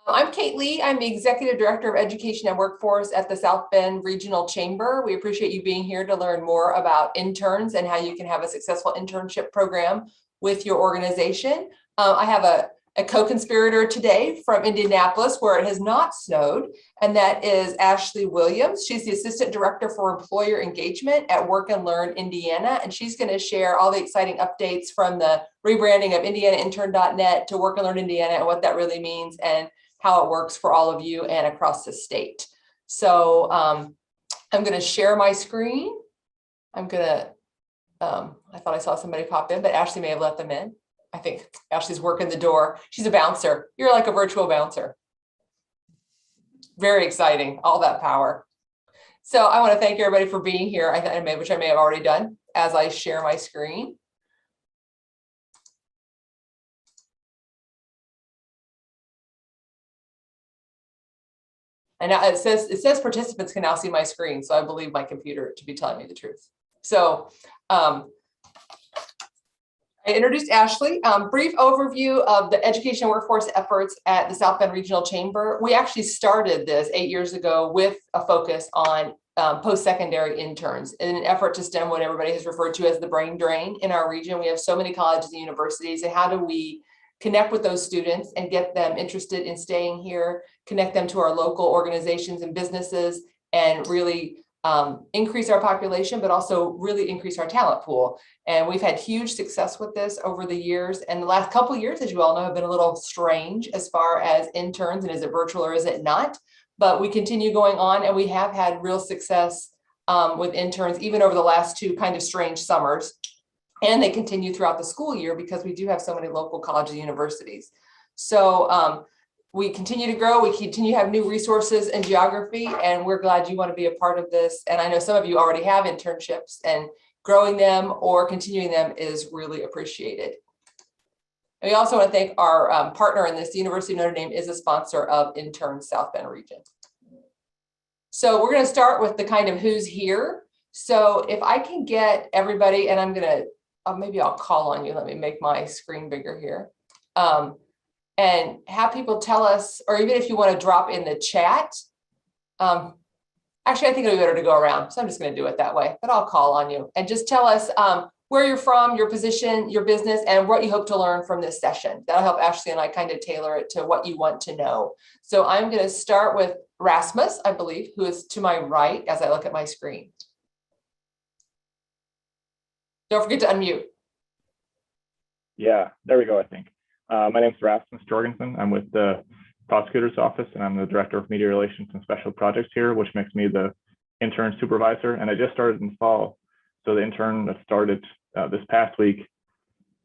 I'm Kate Lee. I'm the Executive Director of Education and Workforce at the South Bend Regional Chamber. We appreciate you being here to learn more about interns and how you can have a successful internship program with your organization. I have a co-conspirator today from Indianapolis where it has not snowed, and that is Ashley Williams. She's the Assistant Director for Employer Engagement at Work and Learn Indiana, and she's going to share all the exciting updates from the rebranding of IndianaIntern.net to Work and Learn Indiana and what that really means and how it works for all of you and across the state. So I'm going to share my screen. I'm going to, I thought I saw somebody pop in, but Ashley may have let them in. I think Ashley's working the door. She's a bouncer. You're like a virtual bouncer. Very exciting, all that power. So I want to thank everybody for being here, which I may have already done as I share my screen. And now it says participants can now see my screen. So I believe my computer to be telling me the truth. So I introduced Ashley. Brief overview of the education workforce efforts at the South Bend Regional Chamber. We actually started this 8 years ago with a focus on post-secondary interns in an effort to stem what everybody has referred to as the brain drain in our region. We have so many colleges and universities, and how do we connect with those students and get them interested in staying here, connect them to our local organizations and businesses, and really increase our population, but also really increase our talent pool. And we've had huge success with this over the years. And the last couple of years, as you all know, have been a little strange as far as interns, and is it virtual or is it not? But we continue going on, and we have had real success with interns, even over the last two kind of strange summers. And they continue throughout the school year because we do have so many local colleges and universities. So we continue to grow. We continue to have new resources in geography, and we're glad you want to be a part of this. And I know some of you already have internships, and growing them or continuing them is really appreciated. And we also want to thank our partner in this. The University of Notre Dame is a sponsor of Intern South Bend Region. So we're going to start with the kind of who's here. So if I can get everybody, and I'm going to, maybe I'll call on you. Let me make my screen bigger here. And have people tell us, or even if you want to drop in the chat. Actually, I think it'll be better to go around. So I'm just going to do it that way, but I'll call on you and just tell us where you're from, your position, your business, and what you hope to learn from this session. That'll help Ashley and I kind of tailor it to what you want to know. So I'm going to start with Rasmus, I believe, who is to my right as I look at my screen. Don't forget to unmute. Yeah, there we go, I think. My name is Rasmus Jorgensen. I'm with the prosecutor's office, and I'm the director of media relations and special projects here, which makes me the intern supervisor. And I just started in fall. So the intern that started this past week,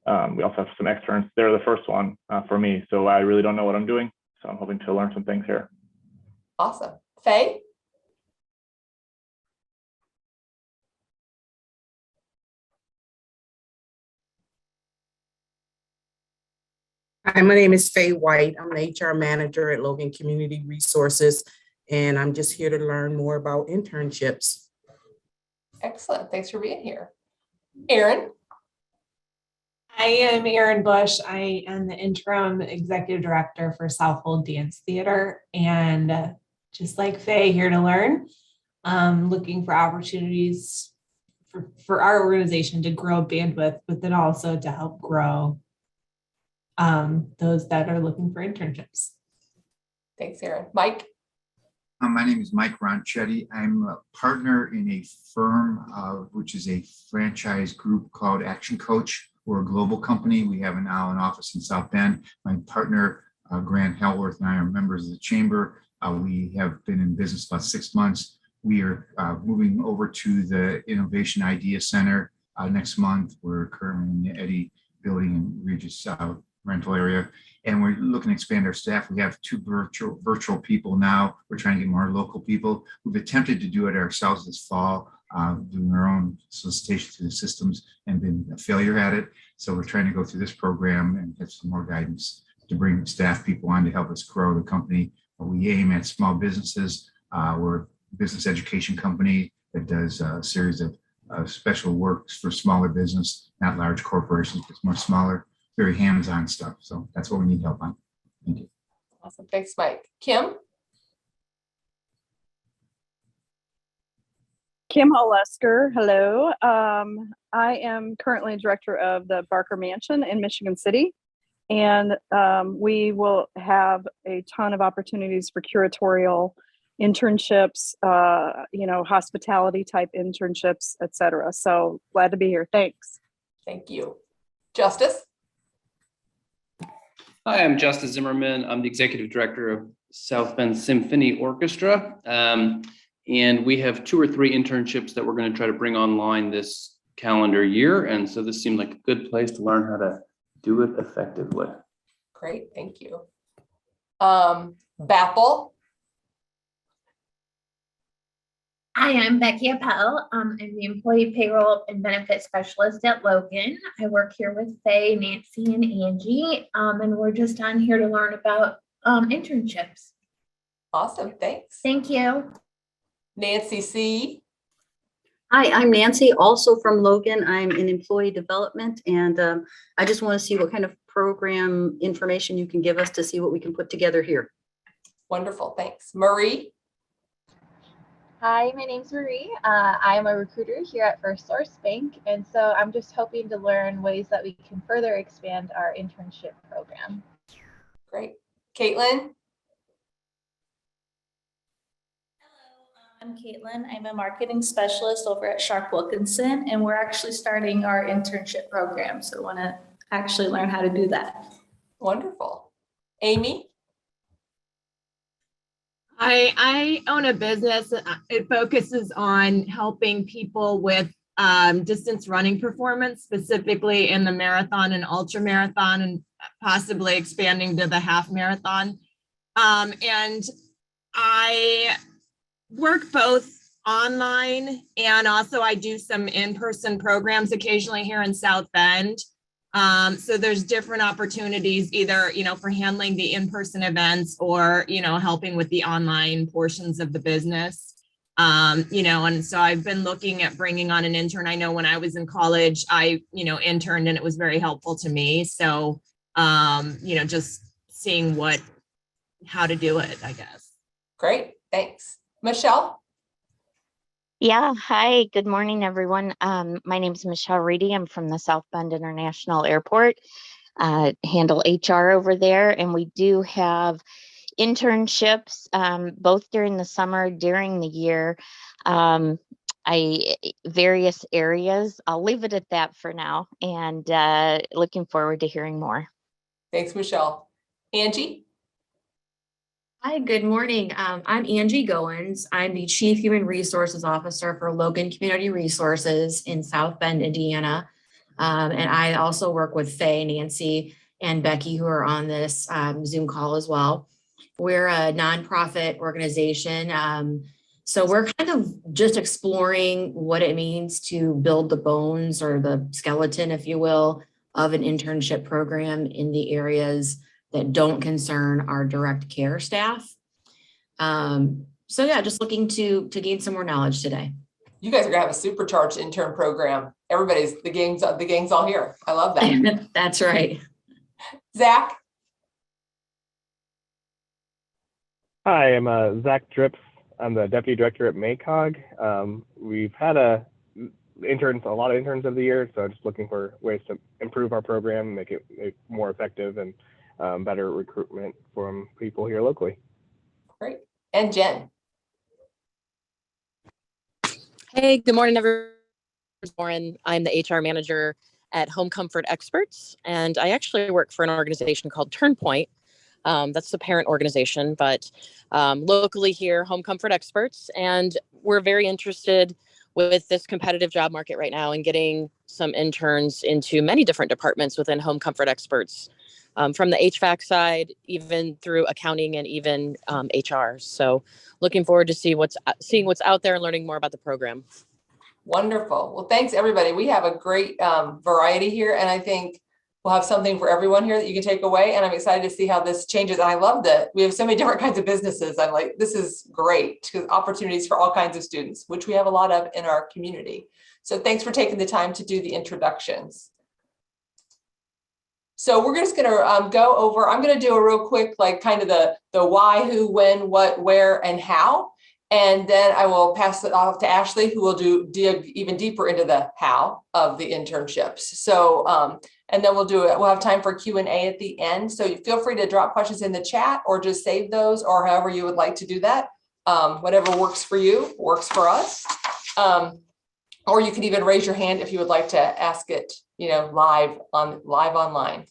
we also have some externs. They're the first one for me. So I really don't know what I'm doing. So I'm hoping to learn some things here. Awesome. Faye? Hi, my name is Faye White. I'm an HR manager at Logan Community Resources, and I'm just here to learn more about internships. Excellent. Thanks for being here. Erin? I am Erin Bush. I am the interim executive director for Southhold Dance Theater, and just like Faye, here to learn, looking for opportunities for our organization to grow bandwidth, but then also to help grow those that are looking for internships. Thanks, Erin. Mike? My name is Mike Ronchetti. I'm a partner in a firm, which is a franchise group called Action Coach. We're a global company. We have now an office in South Bend. My partner, Grant Hellworth, and I are members of the chamber. We have been in business about 6 months. We are moving over to the Innovation Idea Center next month. We're currently in the Eddy building in Regis rental area, and we're looking to expand our staff. We have 2 virtual people now. We're trying to get more local people. We've attempted to do it ourselves this fall, doing our own solicitation through the systems, and been a failure at it. So we're trying to go through this program and get some more guidance to bring staff people on to help us grow the company. We aim at small businesses. We're a business education company that does a series of special works for smaller business, not large corporations, but more smaller, very hands-on stuff. So that's what we need help on. Thank you. Awesome. Thanks, Mike. Kim? Kim Olesker, hello. I am currently director of the Barker Mansion in Michigan City, and we will have a ton of opportunities for curatorial internships, hospitality type internships, et cetera. So glad to be here. Thanks. Thank you. Justice? Hi, I'm Justice Zimmerman. I'm the executive director of South Bend Symphony Orchestra. And we have 2 or 3 internships that we're going to try to bring online this calendar year. And so this seemed like a good place to learn how to do it effectively. Great, thank you. Bapple? Hi, I'm Becky Appel. I'm the Employee Payroll and Benefit Specialist at Logan. I work here with Faye, Nancy, and Angie, and we're just on here to learn about internships. Awesome, thanks. Thank you. Nancy C. Hi, I'm Nancy, also from Logan. I'm in employee development, and I just want to see what kind of program information you can give us to see what we can put together here. Wonderful, thanks. Marie? Hi, my name's Marie. I am a recruiter here at First Source Bank, and so I'm just hoping to learn ways that we can further expand our internship program. Great. Caitlin? I'm Caitlin. I'm a marketing specialist over at Sharp Wilkinson, and we're actually starting our internship program. So I want to actually learn how to do that. Wonderful. Amy? I own a business. It focuses on helping people with distance running performance, specifically in the marathon and ultra marathon, and possibly expanding to the half marathon. And I work both online and also I do some in-person programs occasionally here in South Bend. So there's different opportunities either, for handling the in-person events or, helping with the online portions of the business. And so I've been looking at bringing on an intern. I know when I was in college, I, interned and it was very helpful to me. So, just seeing how to do it, I guess. Great, thanks. Michelle? Yeah, hi, good morning, everyone. My name is Michelle Reedy. I'm from the South Bend International Airport, handle HR over there, and we do have internships both during the summer, during the year, various areas. I'll leave it at that for now, and looking forward to hearing more. Thanks, Michelle. Angie? Hi, good morning. I'm Angie Goins. I'm the Chief Human Resources Officer for Logan Community Resources in South Bend, Indiana. And I also work with Faye, Nancy, and Becky, who are on this Zoom call as well. We're a nonprofit organization. So we're kind of just exploring what it means to build the bones or the skeleton, if you will, of an internship program in the areas that don't concern our direct care staff. So yeah, just looking to gain some more knowledge today. You guys are gonna have a supercharged intern program. The gang's all here. I love that. That's right. Zach? Hi, I'm Zach Drips. I'm the deputy director at MACOG. We've had a lot of interns of the year, so I'm just looking for ways to improve our program, make it more effective, and better recruitment from people here locally. Great. And Jen? Hey, good morning, everyone. Lauren. I'm the HR manager at Home Comfort Experts, and I actually work for an organization called Turnpoint. That's the parent organization, but locally here, Home Comfort Experts, and we're very interested with this competitive job market right now and getting some interns into many different departments within Home Comfort Experts. From the HVAC side, even through accounting and even HR. So looking forward to seeing what's out there and learning more about the program. Wonderful. Well, thanks everybody. We have a great variety here, and I think we'll have something for everyone here that you can take away. And I'm excited to see how this changes. And I love that we have so many different kinds of businesses. I'm like, this is great because opportunities for all kinds of students, which we have a lot of in our community. So thanks for taking the time to do the introductions. So we're just going to go over, I'm going to do a real quick, like kind of the why, who, when, what, where, and how. And then I will pass it off to Ashley, who will dig even deeper into the how of the internships. So, and then we'll have time for Q&A at the end. So you feel free to drop questions in the chat or just save those, or however you would like to do that. Whatever works for you, works for us. Or you can even raise your hand if you would like to ask it, live online.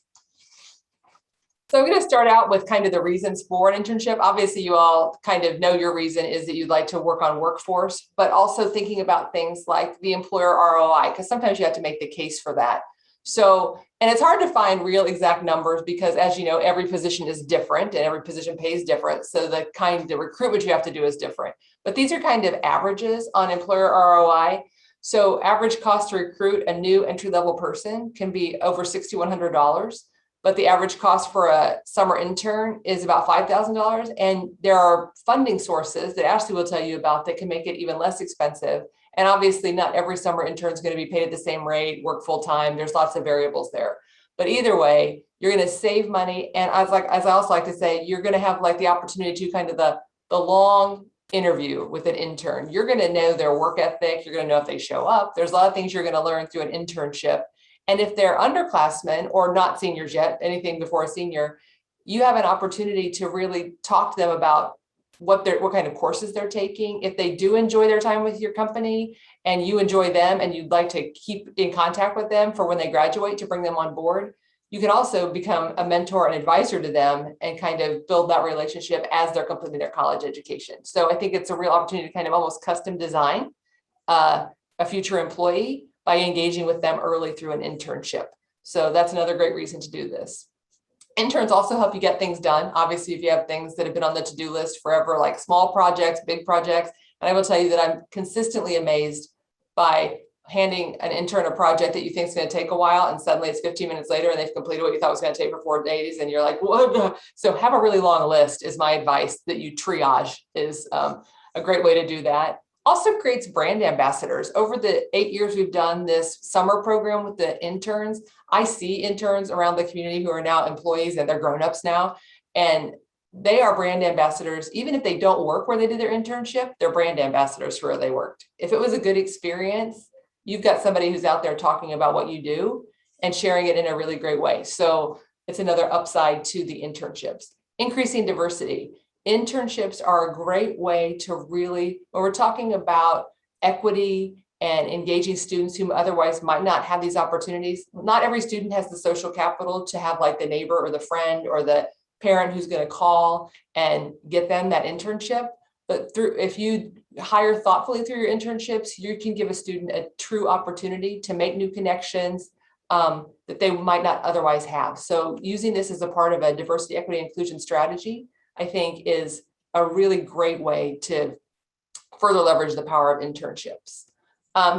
So I'm going to start out with kind of the reasons for an internship. Obviously, you all kind of know your reason is that you'd like to work on workforce, but also thinking about things like the employer ROI, because sometimes you have to make the case for that. So, and it's hard to find real exact numbers because, as you know, every position is different and every position pays different. So the recruitment you have to do is different. But these are kind of averages on employer ROI. So average cost to recruit a new entry-level person can be over $6,100. But the average cost for a summer intern is about $5,000. And there are funding sources that Ashley will tell you about that can make it even less expensive. And obviously not every summer intern is going to be paid at the same rate, work full time. There's lots of variables there. But either way, you're going to save money. And as I also like to say, you're going to have like the opportunity to kind of the long interview with an intern. You're going to know their work ethic. You're going to know if they show up. There's a lot of things you're going to learn through an internship. And if they're underclassmen or not seniors yet, anything before a senior, you have an opportunity to really talk to them about what kind of courses they're taking. If they do enjoy their time with your company and you enjoy them and you'd like to keep in contact with them for when they graduate to bring them on board, you can also become a mentor and advisor to them and kind of build that relationship as they're completing their college education. So I think it's a real opportunity to kind of almost custom design a future employee by engaging with them early through an internship. So that's another great reason to do this. Interns also help you get things done. Obviously, if you have things that have been on the to-do list forever, like small projects, big projects, and I will tell you that I'm consistently amazed by handing an intern a project that you think is going to take a while, and suddenly it's 15 minutes later and they've completed what you thought was going to take for 4 days, and you're like, what? So have a really long list is my advice, that you triage is a great way to do that. Also creates brand ambassadors. Over the 8 years we've done this summer program with the interns, I see interns around the community who are now employees and they're grown-ups now, and they are brand ambassadors. Even if they don't work where they did their internship, they're brand ambassadors for where they worked. If it was a good experience, you've got somebody who's out there talking about what you do and sharing it in a really great way. So it's another upside to the internships. Increasing diversity. Internships are a great way to really, when we're talking about equity and engaging students who otherwise might not have these opportunities, not every student has the social capital to have like the neighbor or the friend or the parent who's going to call and get them that internship. But if you hire thoughtfully through your internships, you can give a student a true opportunity to make new connections that they might not otherwise have. So using this as a part of a diversity, equity, inclusion strategy, I think is a really great way to further leverage the power of internships.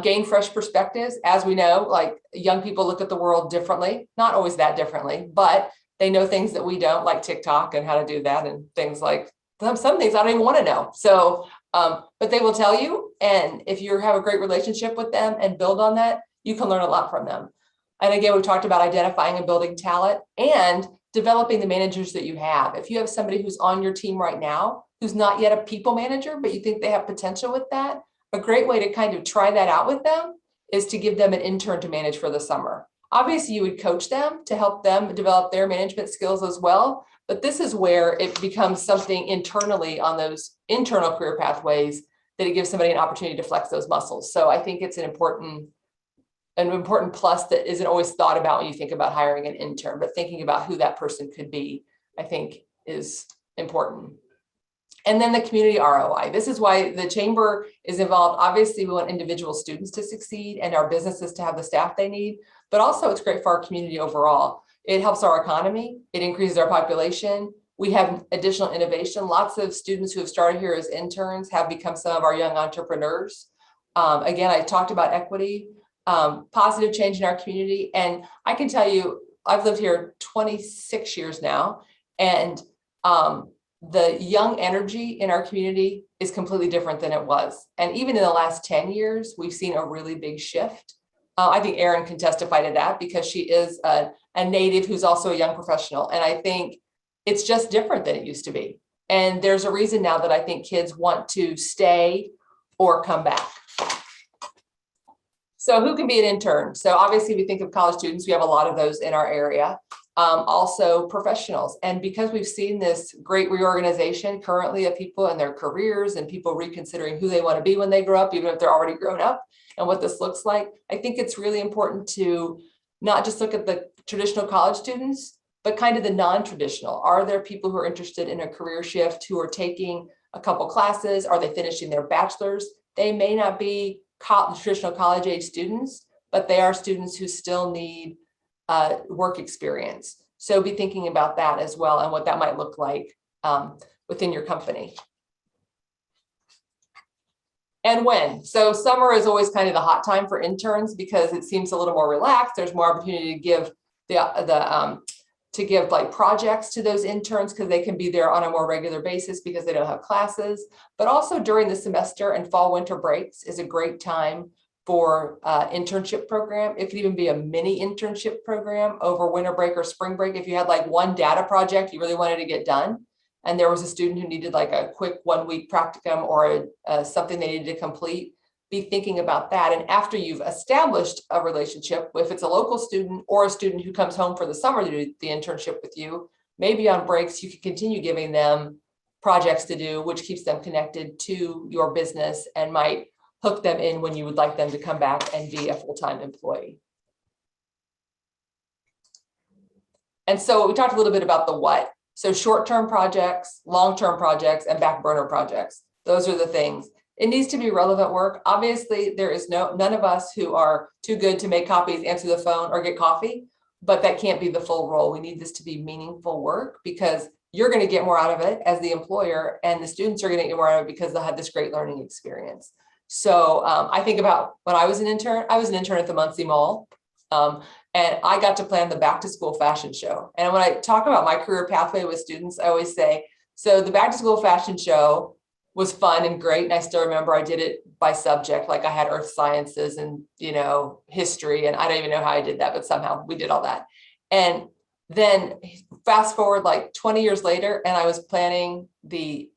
Gain fresh perspectives. As we know, like young people look at the world differently, not always that differently, but they know things that we don't, like TikTok and how to do that, and things like some things I don't even want to know. So, but they will tell you, and if you have a great relationship with them and build on that, you can learn a lot from them. And again, we talked about identifying and building talent and developing the managers that you have. If you have somebody who's on your team right now, who's not yet a people manager, but you think they have potential with that, a great way to kind of try that out with them is to give them an intern to manage for the summer. Obviously, you would coach them to help them develop their management skills as well. But this is where it becomes something internally on those internal career pathways that it gives somebody an opportunity to flex those muscles. So I think it's an important plus that isn't always thought about when you think about hiring an intern, but thinking about who that person could be, I think is important. And then the community ROI. This is why the chamber is involved. Obviously, we want individual students to succeed and our businesses to have the staff they need, but also it's great for our community overall. It helps our economy. It increases our population. We have additional innovation. Lots of students who have started here as interns have become some of our young entrepreneurs. Again, I talked about equity, positive change in our community. And I can tell you, I've lived here 26 years now, and the young energy in our community is completely different than it was. And even in the last 10 years, we've seen a really big shift. I think Erin can testify to that because she is a native who's also a young professional. And I think it's just different than it used to be. And there's a reason now that I think kids want to stay or come back. So who can be an intern? So obviously we think of college students, we have a lot of those in our area. Also professionals. And because we've seen this great reorganization currently of people and their careers and people reconsidering who they want to be when they grow up, even if they're already grown up, and what this looks like, I think it's really important to not just look at the traditional college students, but kind of the non-traditional. Are there people who are interested in a career shift who are taking a couple classes? Are they finishing their bachelor's? They may not be traditional college age students, but they are students who still need work experience. So be thinking about that as well and what that might look like within your company. And when. So summer is always kind of the hot time for interns because it seems a little more relaxed. There's more opportunity to give like projects to those interns because they can be there on a more regular basis because they don't have classes. But also during the semester and fall winter breaks is a great time for internship program. It could even be a mini internship program over winter break or spring break. If you had like one data project you really wanted to get done, and there was a student who needed like a quick 1 week practicum or something they needed to complete, be thinking about that. And after you've established a relationship, if it's a local student or a student who comes home for the summer to do the internship with you, maybe on breaks, you can continue giving them projects to do, which keeps them connected to your business and might hook them in when you would like them to come back and be a full-time employee. And so we talked a little bit about the what. So short-term projects, long-term projects, and back burner projects. Those are the things. It needs to be relevant work. Obviously, there is none of us who are too good to make copies, answer the phone, or get coffee, but that can't be the full role. We need this to be meaningful work because you're going to get more out of it as the employer, and the students are going to get more out of it because they'll have this great learning experience. So I think about when I was an intern at the Muncie Mall, and I got to plan the back to school fashion show. And when I talk about my career pathway with students, I always say, so the back to school fashion show was fun and great. And I still remember I did it by subject, like I had earth sciences and, history. And I don't even know how I did that, but somehow we did all that. And then fast forward like 20 years later, and I was planning the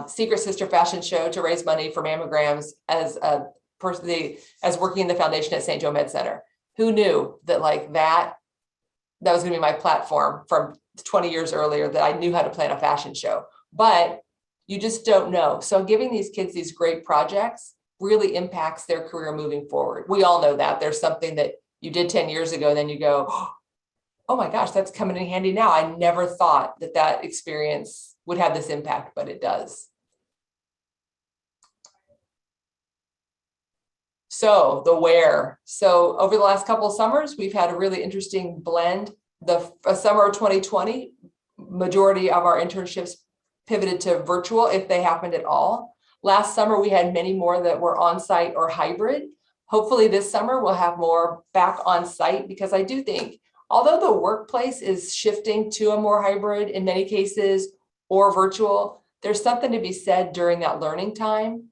Secret Sister fashion show to raise money for mammograms as working in the foundation at St. Joe Med Center. Who knew that that was going to be my platform from 20 years earlier, that I knew how to plan a fashion show, but you just don't know. So giving these kids these great projects really impacts their career moving forward. We all know that there's something that you did 10 years ago, and then you go, oh my gosh, that's coming in handy now. I never thought that experience would have this impact, but it does. So the where. So over the last couple of summers, we've had a really interesting blend. The summer of 2020, majority of our internships pivoted to virtual if they happened at all. Last summer, we had many more that were on-site or hybrid. Hopefully this summer we'll have more back on site, because I do think, although the workplace is shifting to a more hybrid in many cases or virtual, there's something to be said during that learning time.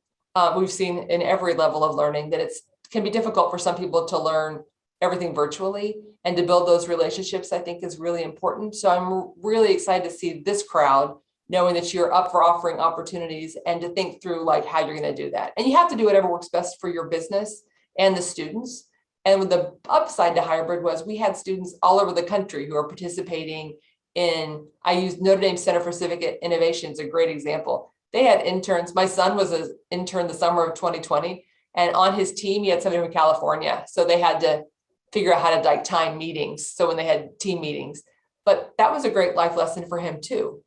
We've seen in every level of learning that it can be difficult for some people to learn everything virtually, and to build those relationships, I think, is really important. So I'm really excited to see this crowd, knowing that you're up for offering opportunities, and to think through how you're going to do that. And you have to do whatever works best for your business and the students. And with the upside to hybrid was we had students all over the country who are participating in, I used Notre Dame Center for Civic Innovation is a great example. They had interns. My son was an intern the summer of 2020, and on his team, he had somebody from California. So they had to figure out how to time meetings. So when they had team meetings, but that was a great life lesson for him too.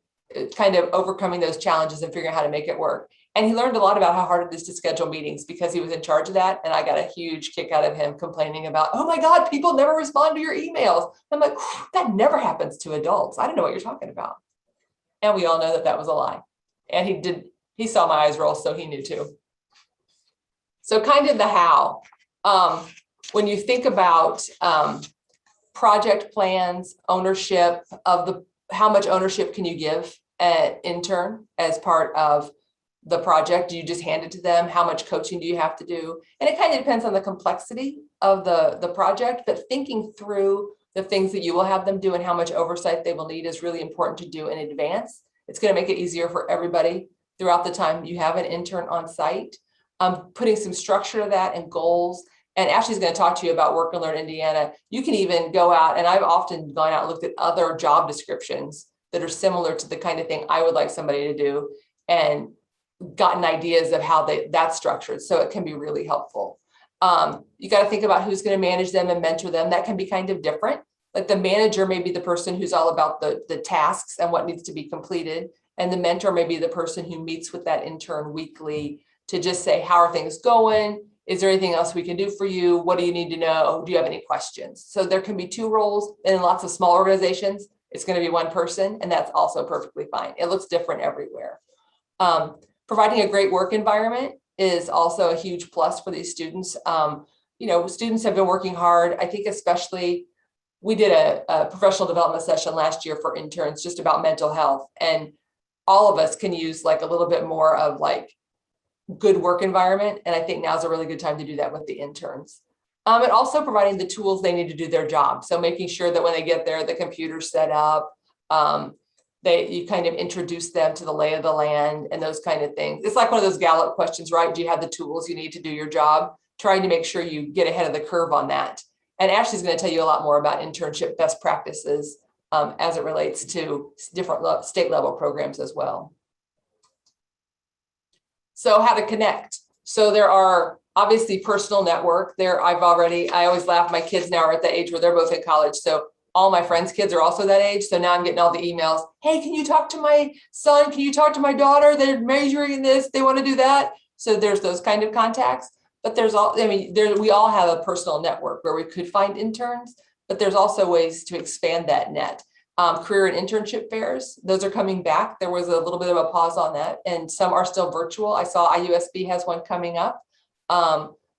Kind of overcoming those challenges and figuring out how to make it work. And he learned a lot about how hard it is to schedule meetings because he was in charge of that. And I got a huge kick out of him complaining about, oh my God, people never respond to your emails. I'm like, that never happens to adults. I don't know what you're talking about. And we all know that that was a lie. And he saw my eyes roll, so he knew too. So kind of the how. When you think about project plans, ownership of how much ownership can you give an intern as part of the project? Do you just hand it to them? How much coaching do you have to do? And it kind of depends on the complexity of the project, but thinking through the things that you will have them do and how much oversight they will need is really important to do in advance. It's going to make it easier for everybody throughout the time you have an intern on site. Putting some structure to that and goals. And Ashley's going to talk to you about Work and Learn Indiana. You can even go out, and I've often gone out and looked at other job descriptions that are similar to the kind of thing I would like somebody to do, and gotten ideas of how that's structured. So it can be really helpful. You got to think about who's going to manage them and mentor them. That can be kind of different. Like the manager may be the person who's all about the tasks and what needs to be completed. And the mentor may be the person who meets with that intern weekly to just say, how are things going? Is there anything else we can do for you? What do you need to know? Do you have any questions? So there can be two roles. In lots of small organizations, it's going to be one person, and that's also perfectly fine. It looks different everywhere. Providing a great work environment is also a huge plus for these students. Students have been working hard. I think especially we did a professional development session last year for interns just about mental health, and all of us can use like a little bit more of like good work environment. And I think now's a really good time to do that with the interns. And also providing the tools they need to do their job. So making sure that when they get there, the computer's set up, you kind of introduce them to the lay of the land and those kind of things. It's like one of those Gallup questions, right? Do you have the tools you need to do your job? Trying to make sure you get ahead of the curve on that. And Ashley's going to tell you a lot more about internship best practices as it relates to different state level programs as well. So how to connect. So there are obviously personal network there. I always laugh, my kids now are at the age where they're both in college. So all my friends' kids are also that age. So now I'm getting all the emails. Hey, can you talk to my son? Can you talk to my daughter? They're majoring in this. They want to do that. So there's those kind of contacts. But we all have a personal network where we could find interns, but there's also ways to expand that net. Career and internship fairs, those are coming back. There was a little bit of a pause on that, and some are still virtual. I saw IUSB has one coming up.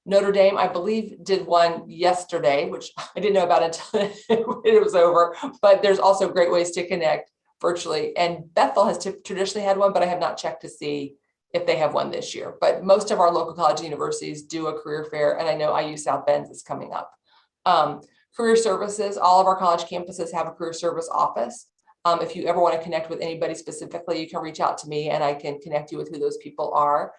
Notre Dame, I believe, did one yesterday, which I didn't know about until it was over, but there's also great ways to connect virtually. And Bethel has traditionally had one, but I have not checked to see if they have one this year. But most of our local college and universities do a career fair, and I know IU South Bend is coming up. Career services, all of our college campuses have a career service office. If you ever want to connect with anybody specifically, you can reach out to me and I can connect you with who those people are.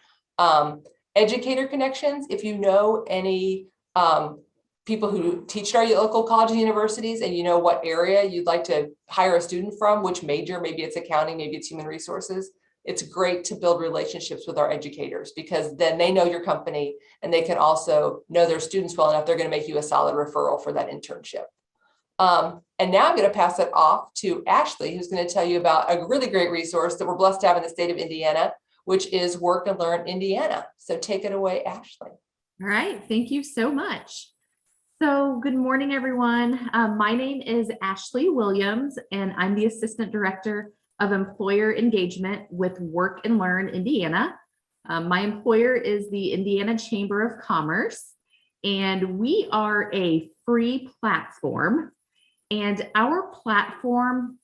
Educator connections, if you know any people who teach at our local college and universities and you know what area you'd like to hire a student from, which major, maybe it's accounting, maybe it's human resources, it's great to build relationships with our educators because then they know your company and they can also know their students well enough. They're going to make you a solid referral for that internship. And now I'm going to pass it off to Ashley, who's going to tell you about a really great resource that we're blessed to have in the state of Indiana, which is Work and Learn Indiana. So take it away, Ashley. All right, thank you so much. So good morning, everyone. My name is Ashley Williams, and I'm the Assistant Director of Employer Engagement with Work and Learn Indiana. My employer is the Indiana Chamber of Commerce, and we are a free platform. And our platform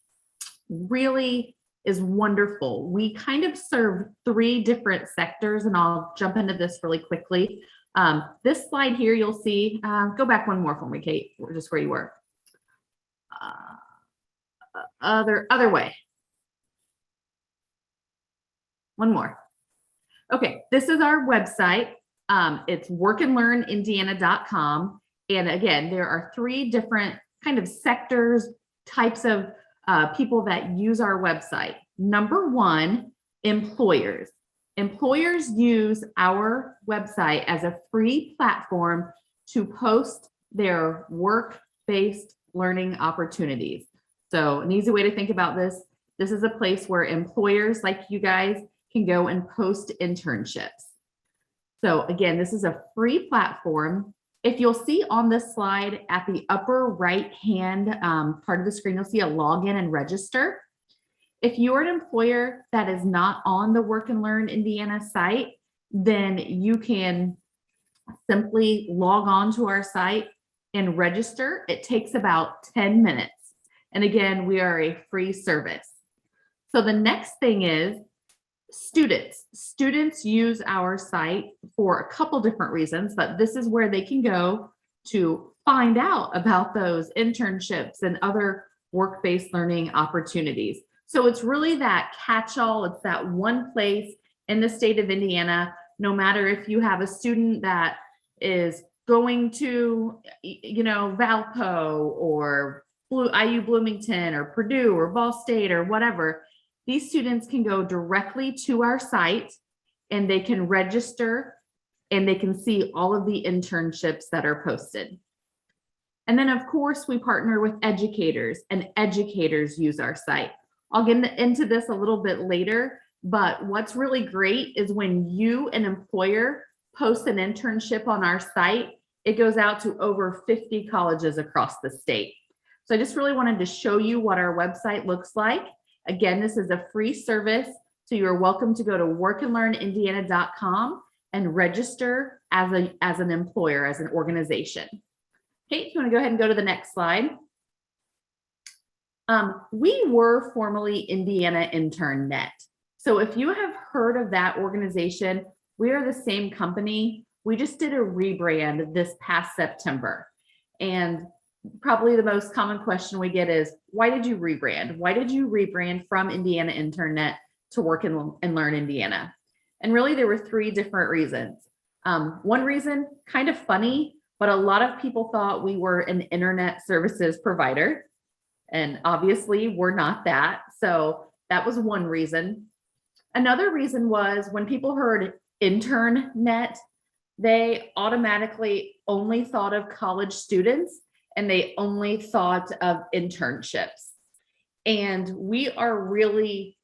really is wonderful. We kind of serve three different sectors, and I'll jump into this really quickly. This slide here, you'll see, go back one more for me, Kate, just where you were. Other way. One more. Okay, this is our website. It's workandlearnindiana.com. And again, there are three different kind of sectors, types of people that use our website. Number one, employers. Employers use our website as a free platform to post their work-based learning opportunities. So an easy way to think about this is a place where employers like you guys can go and post internships. So again, this is a free platform. If you'll see on this slide at the upper right-hand part of the screen, you'll see a login and register. If you're an employer that is not on the Work and Learn Indiana site, then you can simply log on to our site and register. It takes about 10 minutes. And again, we are a free service. So the next thing is Students use our site for a couple different reasons, but this is where they can go to find out about those internships and other work-based learning opportunities. So it's really that catch-all. It's that one place in the state of Indiana, no matter if you have a student that is going to, Valpo or IU Bloomington or Purdue or Ball State or whatever, these students can go directly to our site and they can register and they can see all of the internships that are posted. And then of course we partner with educators and educators use our site. I'll get into this a little bit later, but what's really great is when you, an employer, post an internship on our site, it goes out to over 50 colleges across the state. So I just really wanted to show you what our website looks like. Again, this is a free service, so you're welcome to go to workandlearnindiana.com and register as an employer, as an organization. Okay, if you want to go ahead and go to the next slide. We were formerly Indiana InternNet. So if you have heard of that organization, we are the same company. We just did a rebrand this past September. And probably the most common question we get is, why did you rebrand? Why did you rebrand from Indiana InternNet to Work and Learn Indiana? And really there were three different reasons. One reason, kind of funny, but a lot of people thought we were an internet services provider. And obviously we're not that. So that was one reason. Another reason was when people heard InternNet, they automatically only thought of college students and they only thought of internships. And we are really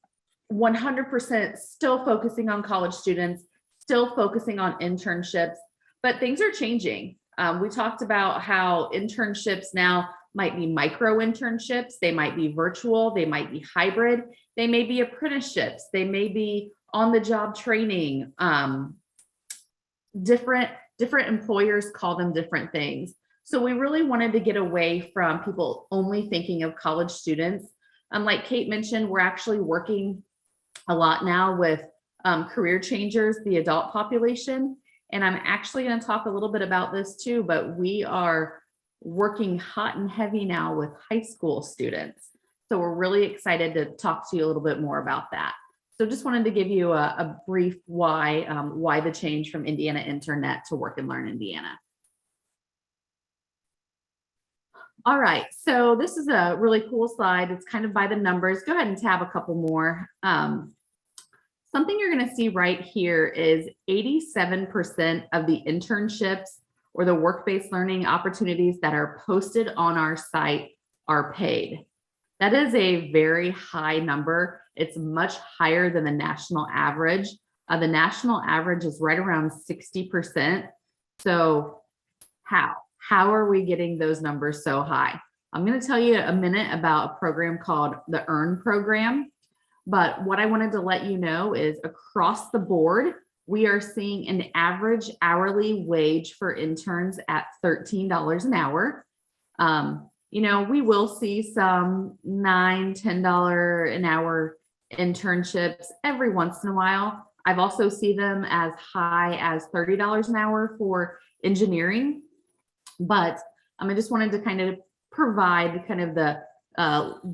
100% still focusing on college students, still focusing on internships, but things are changing. We talked about how internships now might be micro internships, they might be virtual, they might be hybrid, they may be apprenticeships, they may be on-the-job training. Different employers call them different things. So we really wanted to get away from people only thinking of college students. Like Kate mentioned, we're actually working a lot now with career changers, the adult population. And I'm actually going to talk a little bit about this too, but we are working hot and heavy now with high school students. So we're really excited to talk to you a little bit more about that. So just wanted to give you a brief why the change from Indiana InternNet to Work and Learn Indiana. All right, so this is a really cool slide. It's kind of by the numbers. Go ahead and tab a couple more. Something you're going to see right here is 87% of the internships or the work-based learning opportunities that are posted on our site are paid. That is a very high number. It's much higher than the national average. The national average is right around 60%. So how are we getting those numbers so high? I'm going to tell you a minute about a program called the Earn program. But what I wanted to let you know is across the board, we are seeing an average hourly wage for interns at $13 an hour. We will see some $9, $10 an hour internships every once in a while. I've also seen them as high as $30 an hour for engineering. But I just wanted to kind of provide kind of the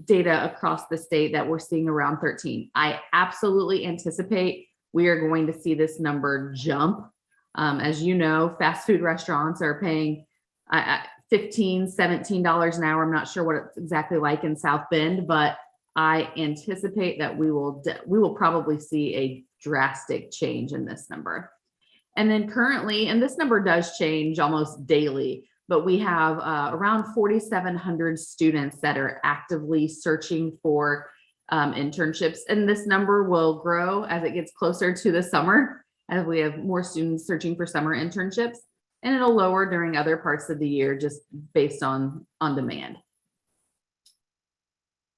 data across the state that we're seeing around 13. I absolutely anticipate we are going to see this number jump. As you know, fast food restaurants are paying $15, $17 an hour. I'm not sure what it's exactly like in South Bend, but I anticipate that we will probably see a drastic change in this number. And then currently, and this number does change almost daily, but we have around 4,700 students that are actively searching for internships. And this number will grow as it gets closer to the summer, as we have more students searching for summer internships, and it'll lower during other parts of the year just based on demand.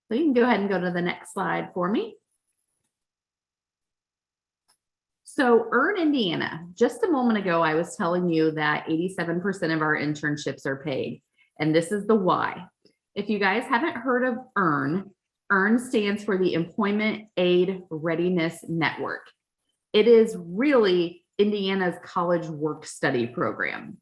So you can go ahead and go to the next slide for me. So Earn Indiana, just a moment ago, I was telling you that 87% of our internships are paid, and this is the why. If you guys haven't heard of Earn EARN stands for the Employment Aid Readiness Network. It is really Indiana's college work study program.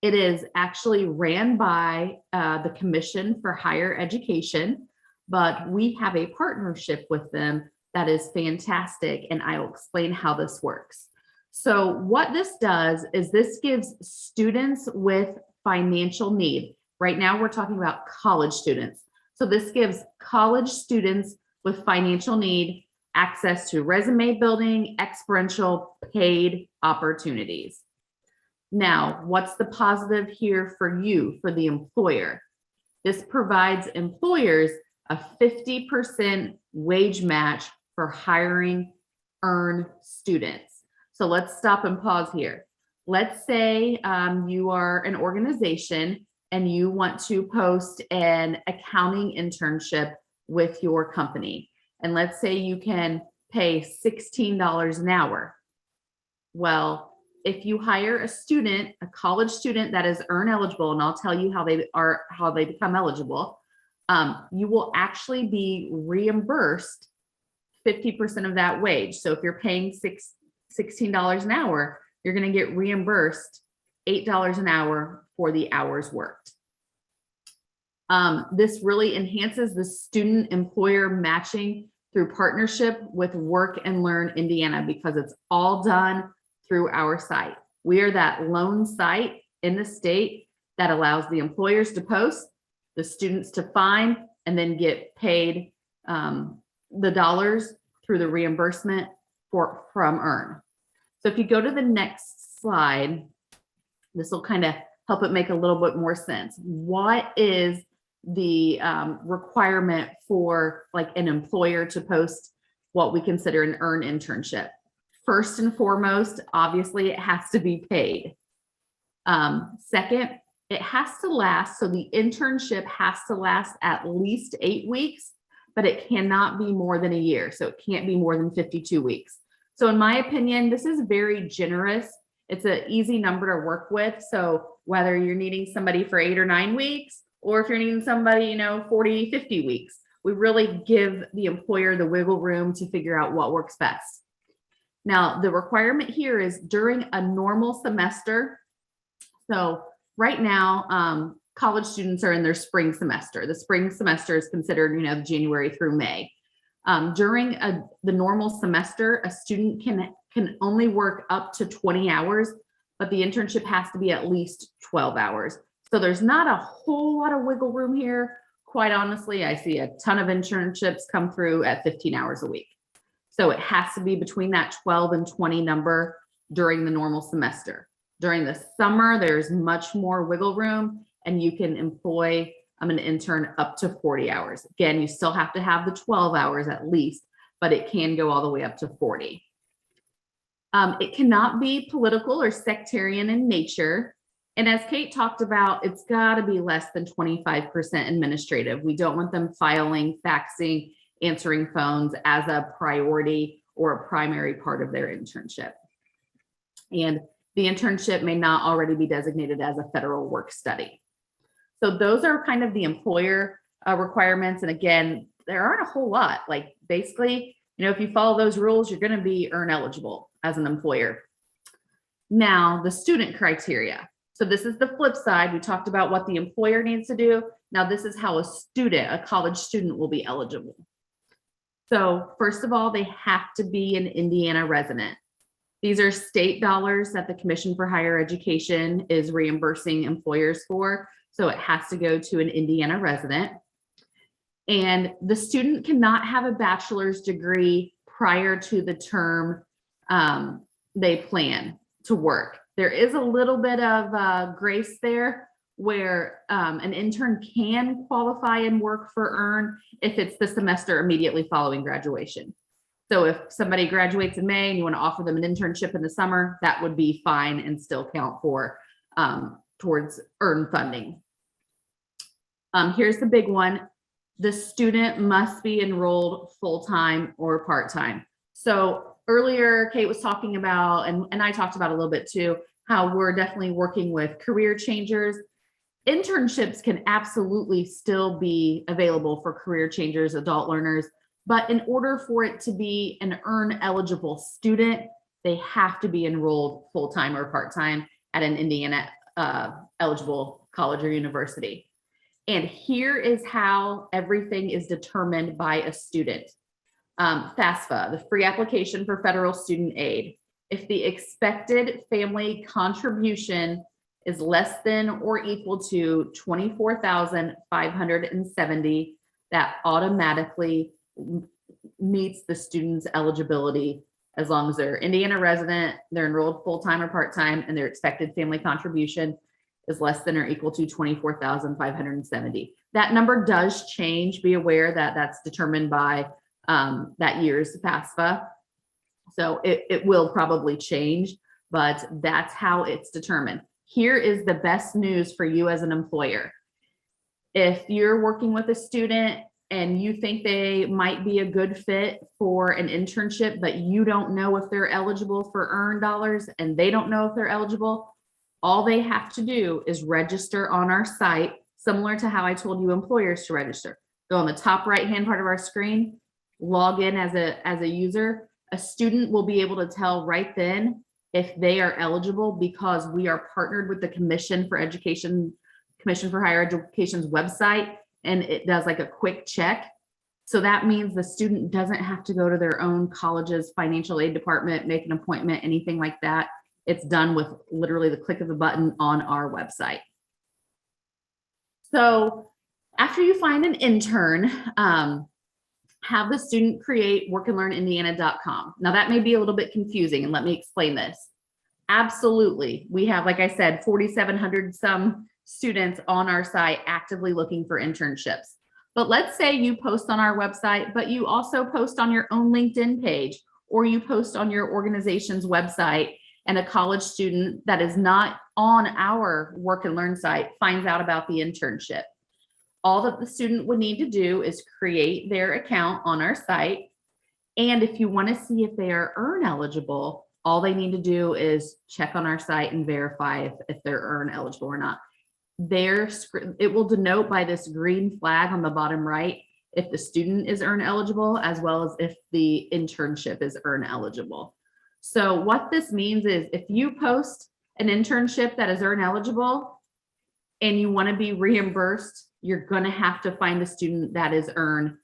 It is actually ran by the Commission for Higher Education, but we have a partnership with them that is fantastic, and I'll explain how this works. So what this does is this gives students with financial need. Right now, we're talking about college students. So this gives college students with financial need access to resume building, experiential paid opportunities. Now, what's the positive here for you, for the employer? This provides employers a 50% wage match for hiring EARN students. So let's stop and pause here. Let's say you are an organization and you want to post an accounting internship with your company. And let's say you can pay $16 an hour. Well, if you hire a student, a college student that is EARN eligible, and I'll tell you how they become eligible, you will actually be reimbursed 50% of that wage. So if you're paying $16 an hour, you're going to get reimbursed $8 an hour for the hours worked. This really enhances the student employer matching through partnership with Work and Learn Indiana, because it's all done through our site. We are that lone site in the state that allows the employers to post, the students to find, and then get paid the dollars through the reimbursement from EARN. So if you go to the next slide, this will kind of help it make a little bit more sense. What is the requirement for like an employer to post what we consider an EARN internship? First and foremost, obviously it has to be paid. Second, it has to last. So the internship has to last at least 8 weeks, but it cannot be more than a year. So it can't be more than 52 weeks. So in my opinion, this is very generous. It's an easy number to work with. So whether you're needing somebody for 8 or 9 weeks, or if you're needing somebody, 40, 50 weeks, we really give the employer the wiggle room to figure out what works best. Now, the requirement here is during a normal semester. So right now, college students are in their spring semester. The spring semester is considered, January through May. During the normal semester, a student can only work up to 20 hours, but the internship has to be at least 12 hours. So there's not a whole lot of wiggle room here. Quite honestly, I see a ton of internships come through at 15 hours a week. So it has to be between that 12 and 20 number during the normal semester. During the summer, there's much more wiggle room, and you can employ an intern up to 40 hours. Again, you still have to have the 12 hours at least, but it can go all the way up to 40. It cannot be political or sectarian in nature. And as Kate talked about, it's got to be less than 25% administrative. We don't want them filing, faxing, answering phones as a priority or a primary part of their internship. And the internship may not already be designated as a federal work study. So those are kind of the employer requirements. And again, there aren't a whole lot. Like basically, if you follow those rules, you're going to be EARN eligible as an employer. Now, the student criteria. So this is the flip side. We talked about what the employer needs to do. Now this is how a college student will be eligible. So first of all, they have to be an Indiana resident. These are state dollars that the Commission for Higher Education is reimbursing employers for. So it has to go to an Indiana resident. And the student cannot have a bachelor's degree prior to the term they plan to work. There is a little bit of grace there where an intern can qualify and work for EARN if it's the semester immediately following graduation. So if somebody graduates in May and you want to offer them an internship in the summer, that would be fine and still count for towards EARN funding. Here's the big one. The student must be enrolled full-time or part-time. So earlier, Kate was talking about, and I talked about a little bit too, how we're definitely working with career changers. Internships can absolutely still be available for career changers, adult learners, but in order for it to be an earn eligible student, they have to be enrolled full-time or part-time at an Indiana eligible college or university. And here is how everything is determined by a student. FAFSA, the free application for federal student aid. If the expected family contribution is less than or equal to 24,570, that automatically meets the student's eligibility as long as they're Indiana resident, they're enrolled full-time or part-time, and their expected family contribution is less than or equal to 24,570. That number does change. Be aware that that's determined by that year's FAFSA. So it will probably change, but that's how it's determined. Here is the best news for you as an employer. If you're working with a student and you think they might be a good fit for an internship, but you don't know if they're eligible for earn dollars and they don't know if they're eligible, all they have to do is register on our site, similar to how I told you employers to register. Go on the top right-hand part of our screen, log in as a user. A student will be able to tell right then if they are eligible, because we are partnered with the Commission for Higher Education's website, and it does like a quick check. So that means the student doesn't have to go to their own college's financial aid department, make an appointment, anything like that. It's done with literally the click of a button on our website. So after you find an intern, have the student create workandlearnindiana.com. Now that may be a little bit confusing, and let me explain this. Absolutely. We have, like I said, 4,700 some students on our site actively looking for internships. But let's say you post on our website, but you also post on your own LinkedIn page, or you post on your organization's website, and a college student that is not on our Work and Learn site finds out about the internship. All that the student would need to do is create their account on our site. And if you want to see if they are earn eligible, all they need to do is check on our site and verify if they're earn eligible or not. It will denote by this green flag on the bottom right if the student is earn eligible, as well as if the internship is earn eligible. So what this means is if you post an internship that is earn eligible and you want to be reimbursed, you're going to have to find a student that is earn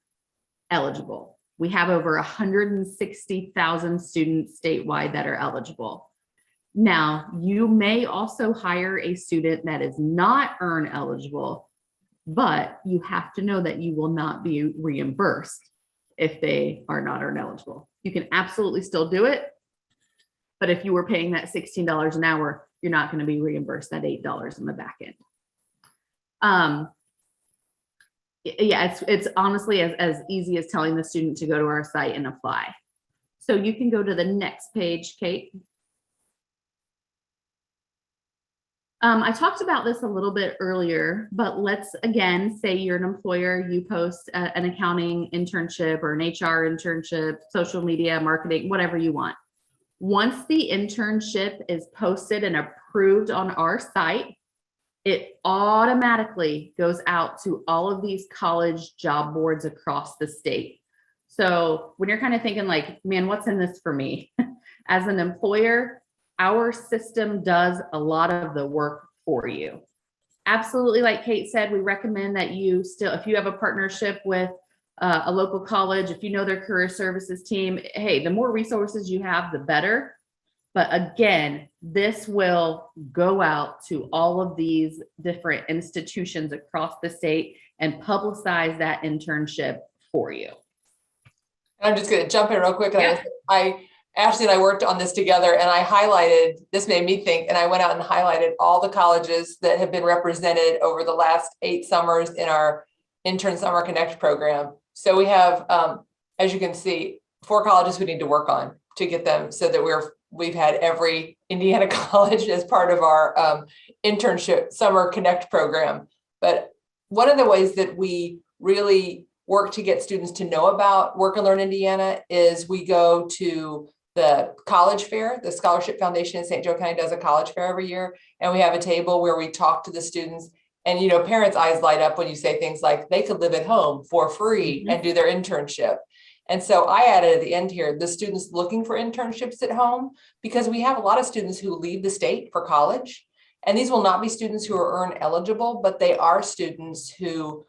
eligible. We have over 160,000 students statewide that are eligible. Now, you may also hire a student that is not earn eligible, but you have to know that you will not be reimbursed if they are not earn eligible. You can absolutely still do it, but if you were paying that $16 an hour, you're not going to be reimbursed that $8 in the back end. Yeah, it's honestly as easy as telling the student to go to our site and apply. So you can go to the next page, Kate. I talked about this a little bit earlier, but let's again say you're an employer, you post an accounting internship or an HR internship, social media, marketing, whatever you want. Once the internship is posted and approved on our site, it automatically goes out to all of these college job boards across the state. So when you're kind of thinking like, man, what's in this for me? As an employer, our system does a lot of the work for you. Absolutely, like Kate said, we recommend that you still, if you have a partnership with a local college, if you know their career services team, hey, the more resources you have, the better. But again, this will go out to all of these different institutions across the state and publicize that internship for you. I'm just going to jump in real quick. Yeah. Ashley and I worked on this together, and I highlighted, this made me think, and I went out and highlighted all the colleges that have been represented over the last 8 summers in our Intern Summer Connect program. So we have, as you can see, 4 colleges we need to work on to get them so that we've had every Indiana college as part of our internship Summer Connect program. But one of the ways that we really work to get students to know about Work and Learn Indiana is we go to the college fair. The Scholarship Foundation in St. Joe County does a college fair every year, and we have a table where we talk to the students And, parents' eyes light up when you say things like they could live at home for free and do their internship. And so I added at the end here, the students looking for internships at home, because we have a lot of students who leave the state for college. And these will not be students who are earn eligible, but they are students who,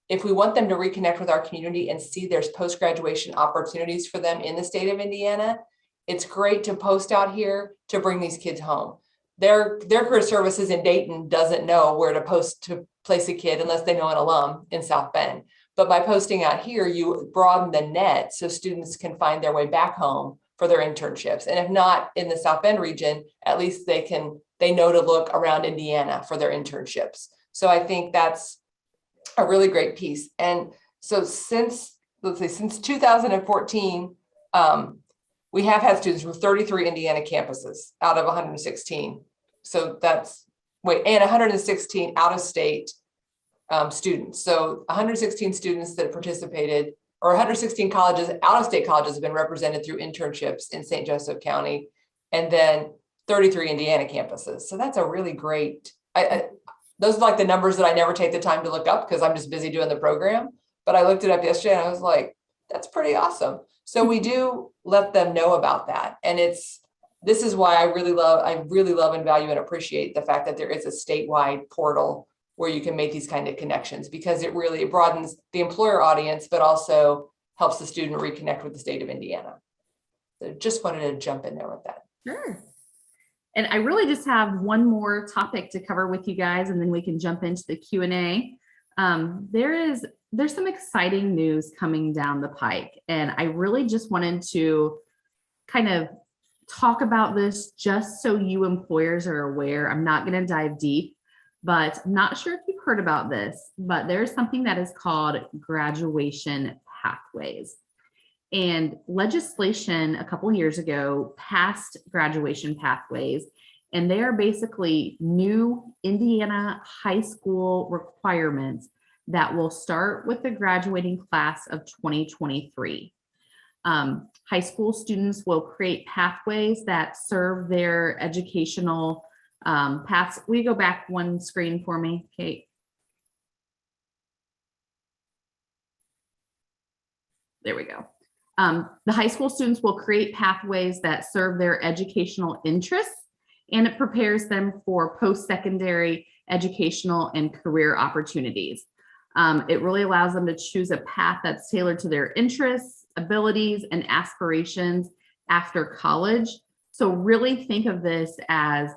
if we want them to reconnect with our community and see there's post-graduation opportunities for them in the state of Indiana, it's great to post out here to bring these kids home. Their career services in Dayton doesn't know where to post to place a kid unless they know an alum in South Bend. But by posting out here, you broaden the net so students can find their way back home for their internships. And if not in the South Bend region, at least they know to look around Indiana for their internships. So I think that's a really great piece. And so since 2014, we have had students from 33 Indiana campuses out of 116. So and 116 out of state students. So 116 students that participated, or 116 colleges, out of state colleges, have been represented through internships in St. Joseph County, and then 33 Indiana campuses. So that's a really great, those are like the numbers that I never take the time to look up because I'm just busy doing the program. But I looked it up yesterday and I was like, that's pretty awesome. So we do let them know about that. And this is why I really love and value and appreciate the fact that there is a statewide portal where you can make these kind of connections, because it really broadens the employer audience, but also helps the student reconnect with the state of Indiana. So just wanted to jump in there with that. Sure. And I really just have one more topic to cover with you guys, and then we can jump into the Q&A. There's some exciting news coming down the pike, and I really just wanted to kind of talk about this just so you employers are aware. I'm not going to dive deep, but not sure if you've heard about this, but there's something that is called graduation pathways. And legislation a couple years ago passed graduation pathways, and they are basically new Indiana high school requirements that will start with the graduating class of 2023. High school students will create pathways that serve their educational paths. Will you go back one screen for me, Kate? There we go. The high school students will create pathways that serve their educational interests, and it prepares them for post-secondary educational and career opportunities. It really allows them to choose a path that's tailored to their interests, abilities, and aspirations after college. So really think of this as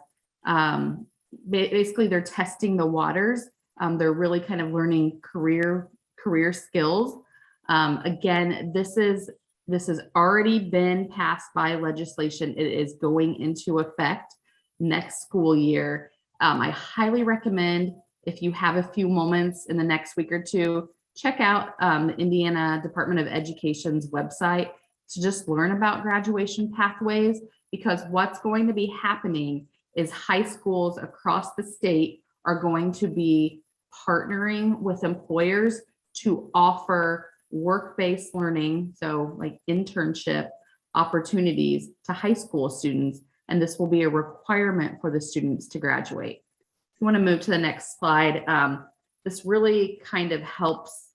basically they're testing the waters. They're really kind of learning career skills. Again, this has already been passed by legislation. It is going into effect next school year. I highly recommend, if you have a few moments in the next week or two, check out the Indiana Department of Education's website to just learn about graduation pathways, because what's going to be happening is high schools across the state are going to be partnering with employers to offer work-based learning, so like internship opportunities to high school students, and this will be a requirement for the students to graduate. If you want to move to the next slide, this really kind of helps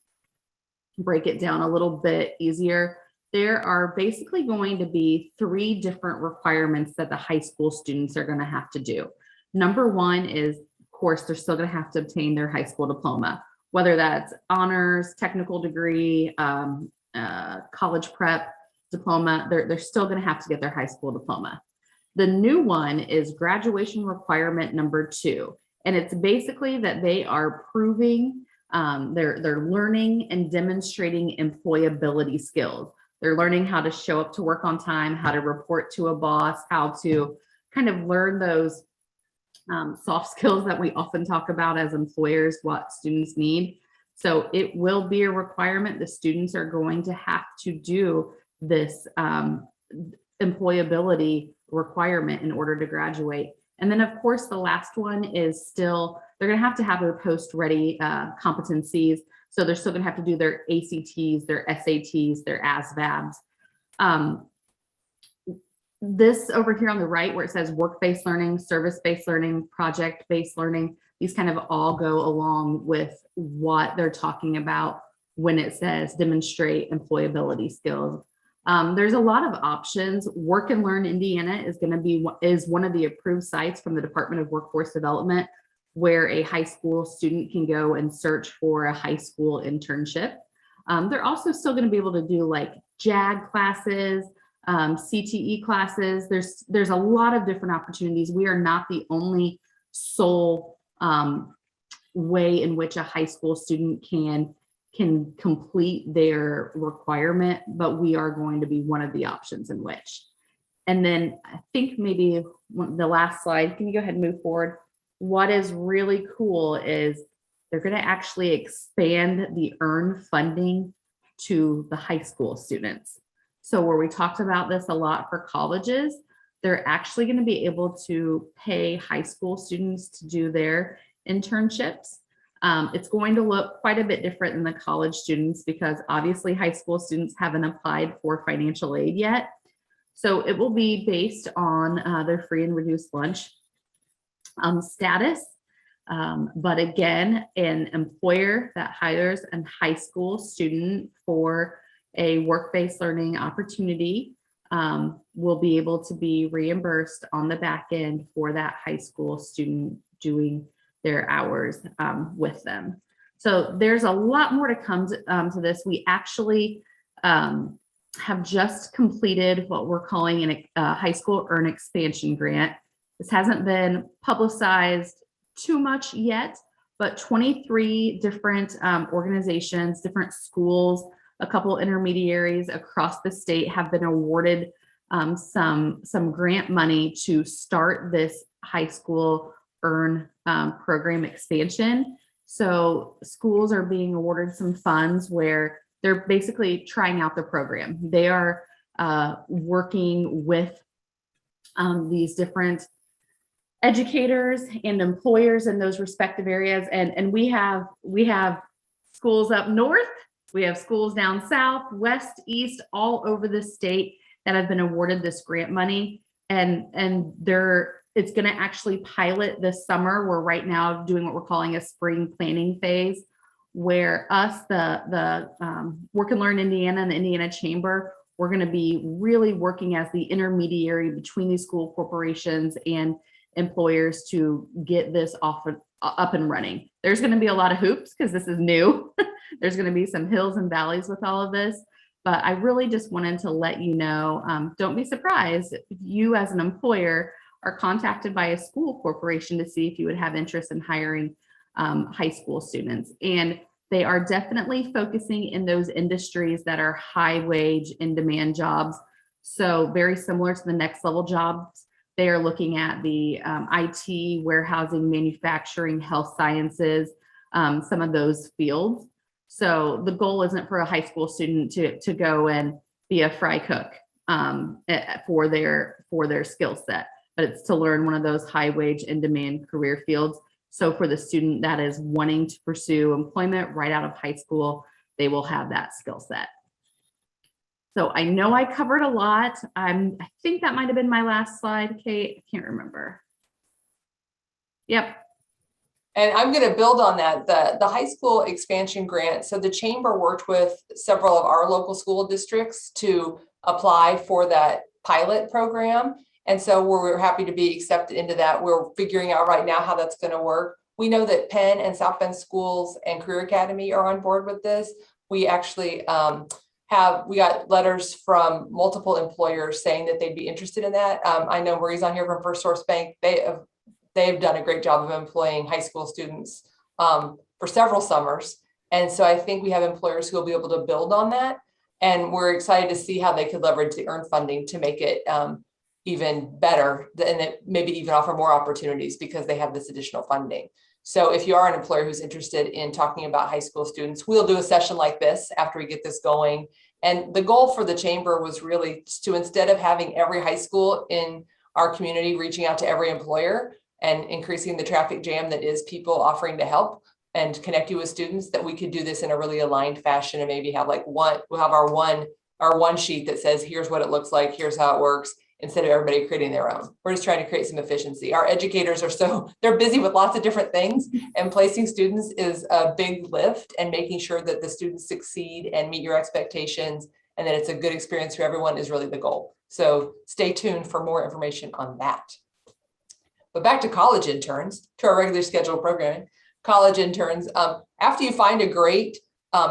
break it down a little bit easier. There are basically going to be 3 different requirements that the high school students are going to have to do. Number one is, of course, they're still going to have to obtain their high school diploma, whether that's honors, technical degree, college prep diploma. They're still going to have to get their high school diploma. The new one is graduation requirement number 2. And it's basically that they are proving they're learning and demonstrating employability skills. They're learning how to show up to work on time, how to report to a boss, how to kind of learn those soft skills that we often talk about as employers, what students need. So it will be a requirement. The students are going to have to do this employability requirement in order to graduate. And then, of course, the last one is still, they're going to have their post-ready competencies. So they're still going to have to do their ACTs, their SATs, their ASVABs. this over here on the right where it says work-based learning, service-based learning, project-based learning, these kind of all go along with what they're talking about when it says demonstrate employability skills. There's a lot of options. Work and Learn Indiana is one of the approved sites from the Department of Workforce Development where a high school student can go and search for a high school internship. They're also still going to be able to do like JAG classes, CTE classes. There's a lot of different opportunities. We are not the only sole way in which a high school student can complete their requirement, but we are going to be one of the options in which. And then I think maybe the last slide, can you go ahead and move forward? What is really cool is they're going to actually expand the earn funding to the high school students. So where we talked about this a lot for colleges, they're actually going to be able to pay high school students to do their internships. It's going to look quite a bit different than the college students because obviously high school students haven't applied for financial aid yet. So it will be based on their free and reduced lunch status. But again, an employer that hires a high school student for a work-based learning opportunity will be able to be reimbursed on the back end for that high school student doing their hours with them. So there's a lot more to come to this. We actually have just completed what we're calling a high school earn expansion grant. This hasn't been publicized too much yet, but 23 different organizations, different schools, a couple intermediaries across the state have been awarded some grant money to start this high school earn program expansion. So schools are being awarded some funds where they're basically trying out the program. They are working with these different educators and employers in those respective areas. And we have schools up north, we have schools down south, west, east, all over the state that have been awarded this grant money. And it's going to actually pilot this summer. We're right now doing what we're calling a spring planning phase, where us, the Work and Learn Indiana and the Indiana Chamber, we're going to be really working as the intermediary between these school corporations and employers to get this up and running. There's going to be a lot of hoops because this is new. There's going to be some hills and valleys with all of this, but I really just wanted to let you know, don't be surprised if you as an employer are contacted by a school corporation to see if you would have interest in hiring high school students. And they are definitely focusing in those industries that are high wage, in demand jobs. So very similar to the next level jobs. They are looking at the IT, warehousing, manufacturing, health sciences, some of those fields. So the goal isn't for a high school student to go and be a fry cook for their skill set, but it's to learn one of those high wage, in demand career fields. So for the student that is wanting to pursue employment right out of high school, they will have that skill set. So I know I covered a lot. I think that might've been my last slide, Kate. I can't remember. Yep. And I'm going to build on that, the high school expansion grant. So the chamber worked with several of our local school districts to apply for that pilot program. And so we're happy to be accepted into that. We're figuring out right now how that's going to work. We know that Penn and South Bend Schools and Career Academy are on board with this. We actually we got letters from multiple employers saying that they'd be interested in that. I know Marie's on here from First Source Bank. They've done a great job of employing high school students for several summers. And so I think we have employers who will be able to build on that. And we're excited to see how they could leverage the earned funding to make it even better, and it maybe even offer more opportunities because they have this additional funding. So if you are an employer who's interested in talking about high school students, we'll do a session like this after we get this going. And the goal for the chamber was really to, instead of having every high school in our community reaching out to every employer and increasing the traffic jam that is people offering to help and connect you with students, that we could do this in a really aligned fashion and maybe have like we'll have our one sheet that says, here's what it looks like, here's how it works. instead of everybody creating their own. We're just trying to create some efficiency. Our educators are they're busy with lots of different things, and placing students is a big lift, and making sure that the students succeed and meet your expectations and that it's a good experience for everyone is really the goal. So stay tuned for more information on that. But back to college interns, to our regular scheduled programming. College interns, after you find a great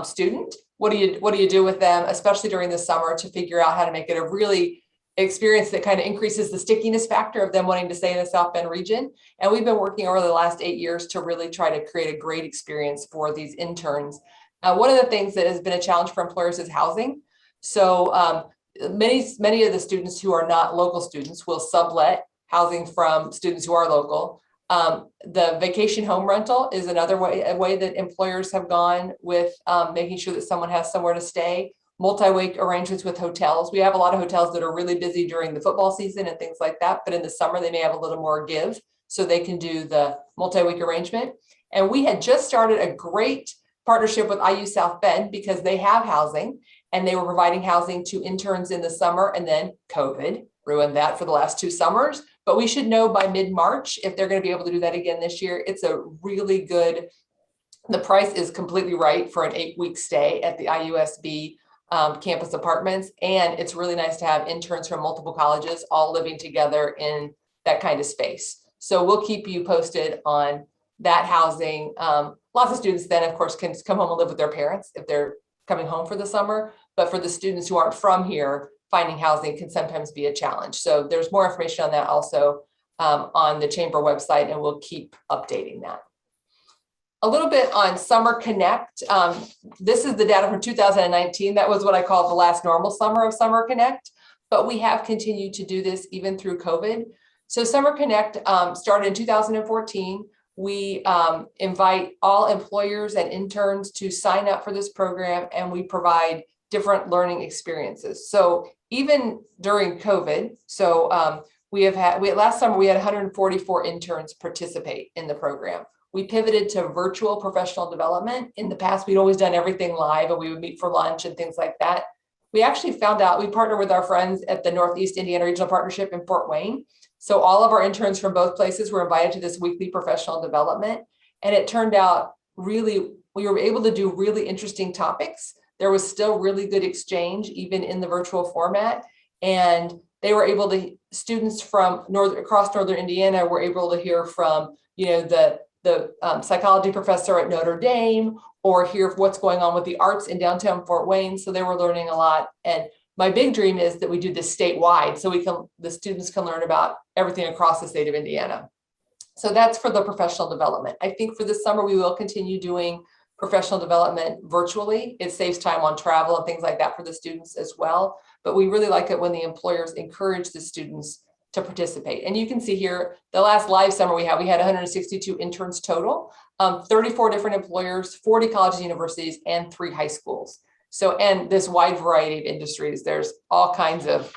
student, what do you do with them, especially during the summer, to figure out how to make it a really experience that kind of increases the stickiness factor of them wanting to stay in the South Bend region? And we've been working over the last 8 years to really try to create a great experience for these interns. One of the things that has been a challenge for employers is housing. So many of the students who are not local students will sublet housing from students who are local. The vacation home rental is another way that employers have gone with making sure that someone has somewhere to stay. Multi-week arrangements with hotels. We have a lot of hotels that are really busy during the football season and things like that, but in the summer they may have a little more give, so they can do the multi-week arrangement. And we had just started a great partnership with IU South Bend because they have housing, and they were providing housing to interns in the summer, and then COVID ruined that for the last 2 summers. But we should know by mid-March if they're going to be able to do that again this year. It's a really good, the price is completely right for an 8-week stay at the IUSB campus apartments. And it's really nice to have interns from multiple colleges all living together in that kind of space. So we'll keep you posted on that housing. Lots of students then, of course, can come home and live with their parents if they're coming home for the summer. But for the students who aren't from here, finding housing can sometimes be a challenge. So there's more information on that also on the Chamber website, and we'll keep updating that. A little bit on Summer Connect. This is the data from 2019. That was what I call the last normal summer of Summer Connect, but we have continued to do this even through COVID. So Summer Connect started in 2014. We invite all employers and interns to sign up for this program, and we provide different learning experiences. So even during COVID, so last summer we had 144 interns participate in the program. We pivoted to virtual professional development. In the past, we'd always done everything live, and we would meet for lunch and things like that. We actually found out, we partnered with our friends at the Northeast Indiana Regional Partnership in Fort Wayne. So all of our interns from both places were invited to this weekly professional development. And it turned out we were able to do really interesting topics. There was still really good exchange, even in the virtual format. And they were able to, students from across Northern Indiana were able to hear from, the psychology professor at Notre Dame, or hear what's going on with the arts in downtown Fort Wayne. So they were learning a lot. And my big dream is that we do this statewide, so the students can learn about everything across the state of Indiana. So that's for the professional development. I think for this summer, we will continue doing professional development virtually. It saves time on travel and things like that for the students as well. But we really like it when the employers encourage the students to participate. And you can see here, the last live summer we had 162 interns total, 34 different employers, 40 colleges, universities, and 3 high schools. So, and this wide variety of industries, there's all kinds of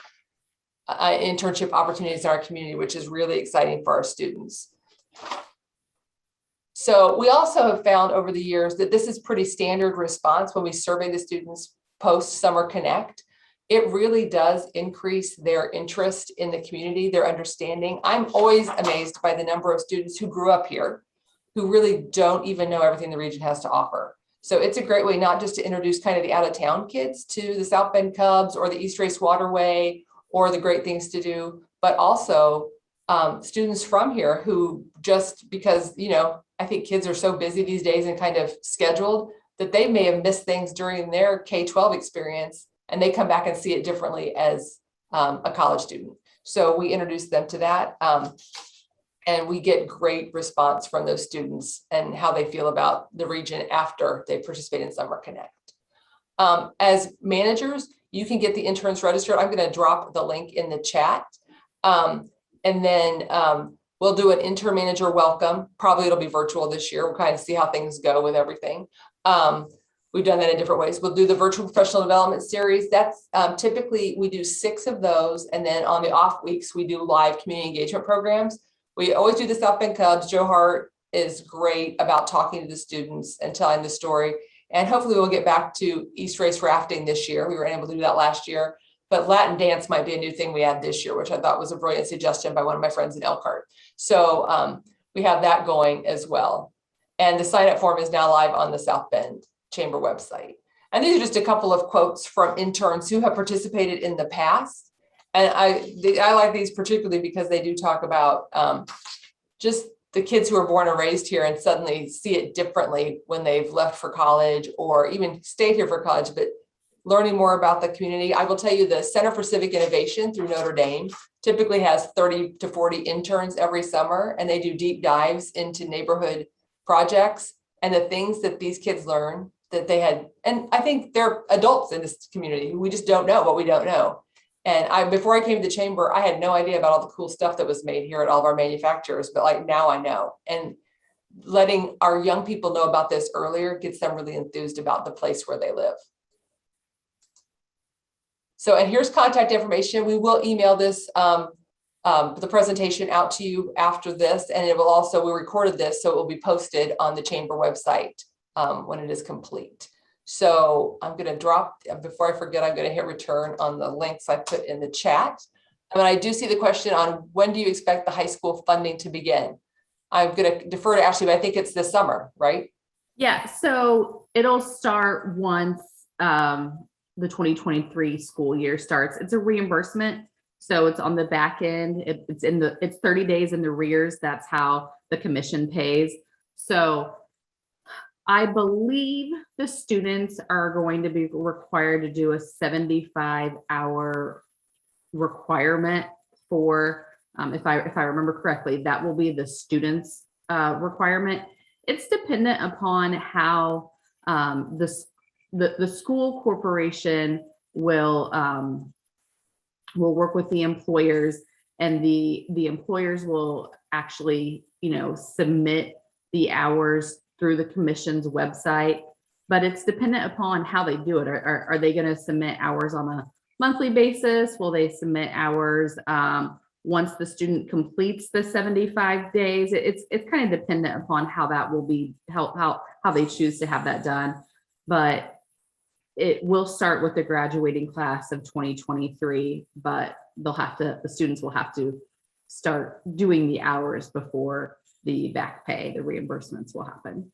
internship opportunities in our community, which is really exciting for our students. So we also have found over the years that this is pretty standard response when we survey the students post Summer Connect. It really does increase their interest in the community, their understanding. I'm always amazed by the number of students who grew up here who really don't even know everything the region has to offer. So it's a great way not just to introduce kind of the out-of-town kids to the South Bend Cubs or the East Race Waterway or the great things to do, but also students from here who just because, I think kids are so busy these days and kind of scheduled that they may have missed things during their K-12 experience, and they come back and see it differently as a college student. So we introduce them to that. And we get great response from those students and how they feel about the region after they participate in Summer Connect. As managers, you can get the interns registered. I'm going to drop the link in the chat. And then we'll do an intern manager welcome. Probably it'll be virtual this year. We'll kind of see how things go with everything. We've done that in different ways. We'll do the virtual professional development series. That's typically we do 6 of those. And then on the off weeks, we do live community engagement programs. We always do the South Bend Cubs. Joe Hart is great about talking to the students and telling the story. And hopefully we'll get back to East Race rafting this year. We were able to do that last year. but Latin dance might be a new thing we had this year, which I thought was a brilliant suggestion by one of my friends in Elkhart. So we have that going as well. And the sign up form is now live on the South Bend Chamber website. And these are just a couple of quotes from interns who have participated in the past. And I like these particularly because they do talk about just the kids who are born and raised here and suddenly see it differently when they've left for college or even stayed here for college, but learning more about the community. I will tell you the Center for Civic Innovation through Notre Dame typically has 30 to 40 interns every summer, and they do deep dives into neighborhood projects and the things that these kids learn that they had. And I think they're adults in this community. We just don't know what we don't know. And before I came to the chamber, I had no idea about all the cool stuff that was made here at all of our manufacturers, but like now I know. And letting our young people know about this earlier gets them really enthused about the place where they live. So, and here's contact information. We will email this, the presentation out to you after this, and it will also, we recorded this, so it will be posted on the chamber website when it is complete. So I'm going to drop, before I forget, I'm going to hit return on the links I put in the chat. And I do see the question on when do you expect the high school funding to begin? I'm going to defer to Ashley, but I think it's this summer, right? Yeah, so it'll start once the 2023 school year starts. It's a reimbursement, so it's on the back end. It's 30 days in the arrears. That's how the commission pays. So I believe the students are going to be required to do a 75-hour requirement for, if I remember correctly, that will be the students' requirement. It's dependent upon how the school corporation will work with the employers, and the employers will actually, submit the hours through the commission's website. But it's dependent upon how they do it. Are they going to submit hours on a monthly basis? Will they submit hours once the student completes the 75 days? It's kind of dependent upon how that will be, how they choose to have that done. But it will start with the graduating class of 2023, but the students will have to start doing the hours before the back pay, the reimbursements will happen.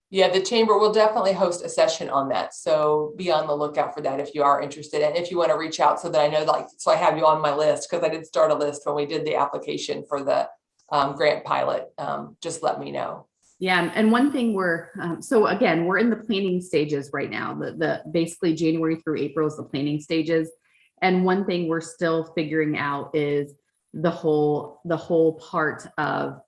Yeah, the chamber will definitely host a session on that. So be on the lookout for that if you are interested. And if you want to reach out so that I know, so I have you on my list, because I did start a list when we did the application for the grant pilot. Just let me know. Yeah, and one thing so again, we're in the planning stages right now. The basically January through April is the planning stages. And one thing we're still figuring out is the whole part of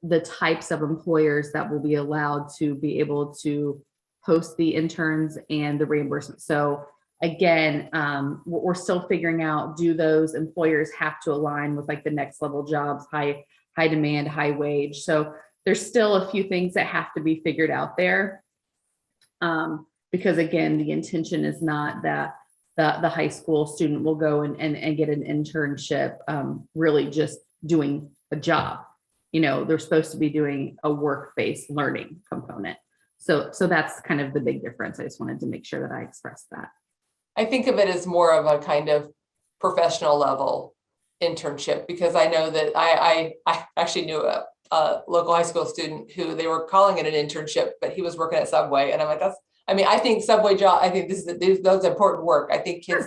the types of employers that will be allowed to be able to host the interns and the reimbursement. So again, we're still figuring out, do those employers have to align with like the next level jobs, high demand, high wage? So there's still a few things that have to be figured out there. Because again, the intention is not that the high school student will go and get an internship, really just doing a job. They're supposed to be doing a work-based learning component. So that's kind of the big difference. I just wanted to make sure that I expressed that. I think of it as more of a kind of professional level internship, because I know that I actually knew a local high school student who they were calling it an internship, but he was working at Subway. And I'm like, I think Subway job, I think those important work. I think kids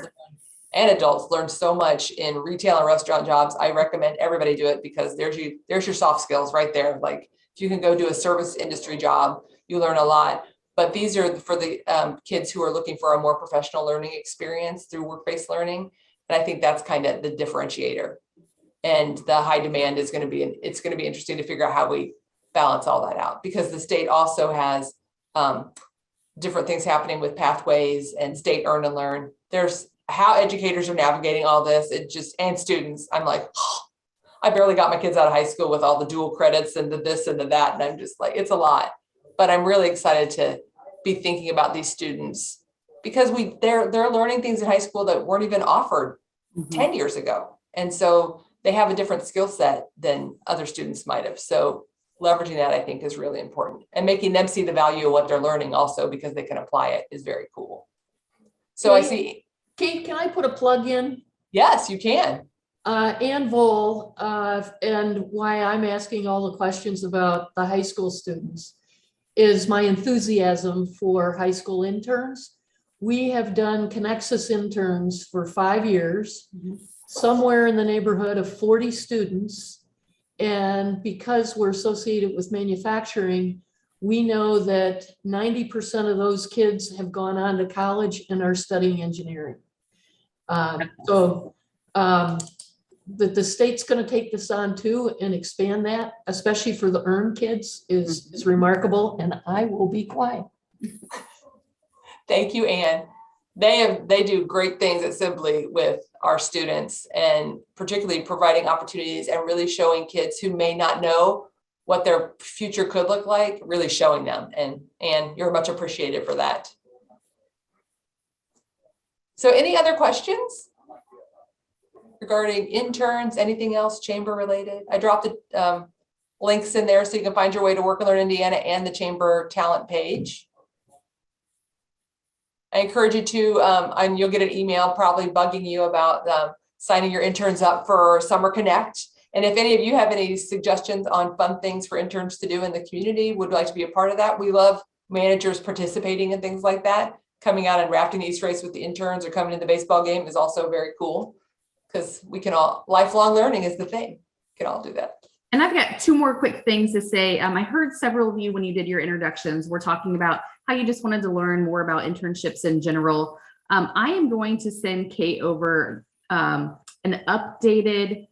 and adults learn so much in retail and restaurant jobs. I recommend everybody do it, because there's your soft skills right there. Like if you can go do a service industry job, you learn a lot. But these are for the kids who are looking for a more professional learning experience through work-based learning. And I think that's kind of the differentiator. And the high demand is going to be, it's going to be interesting to figure out how we balance all that out, because the state also has different things happening with pathways and state earn and learn. There's how educators are navigating all this. And students, I'm like, I barely got my kids out of high school with all the dual credits and the this and the that. And I'm just like, it's a lot, but I'm really excited to be thinking about these students, because they're learning things in high school that weren't even offered 10 years ago. And so they have a different skill set than other students might have. So leveraging that, I think, is really important, and making them see the value of what they're learning also, because they can apply it, is very cool. So I Kate? see, Kate, can I put a plug in? yes, you can. Ann Vol, and why I'm asking all the questions about the high school students is my enthusiasm for high school interns. We have done Connexus interns for 5 years, somewhere in the neighborhood of 40 students. And because we're associated with manufacturing, we know that 90% of those kids have gone on to college and are studying engineering. That the state's going to take this on too and expand that, especially for the earned kids, is remarkable. And I will be quiet. Thank you, Ann. They do great things at Sibley with our students, and particularly providing opportunities and really showing kids who may not know what their future could look like, really showing them. And you're much appreciated for that. So any other questions regarding interns, anything else chamber related? I dropped the links in there so you can find your way to Work and Learn Indiana and the chamber talent page. I encourage you to, and you'll get an email probably bugging you about signing your interns up for Summer Connect. And if any of you have any suggestions on fun things for interns to do in the community, would like to be a part of that. We love managers participating in things like that. Coming out and rafting the Easter eggs with the interns or coming to the baseball game is also very cool, because we can all, lifelong learning is the thing. We can all do that. And I've got 2 more quick things to say. I heard several of you when you did your introductions were talking about how you just wanted to learn more about internships in general. I am going to send Kate over an updated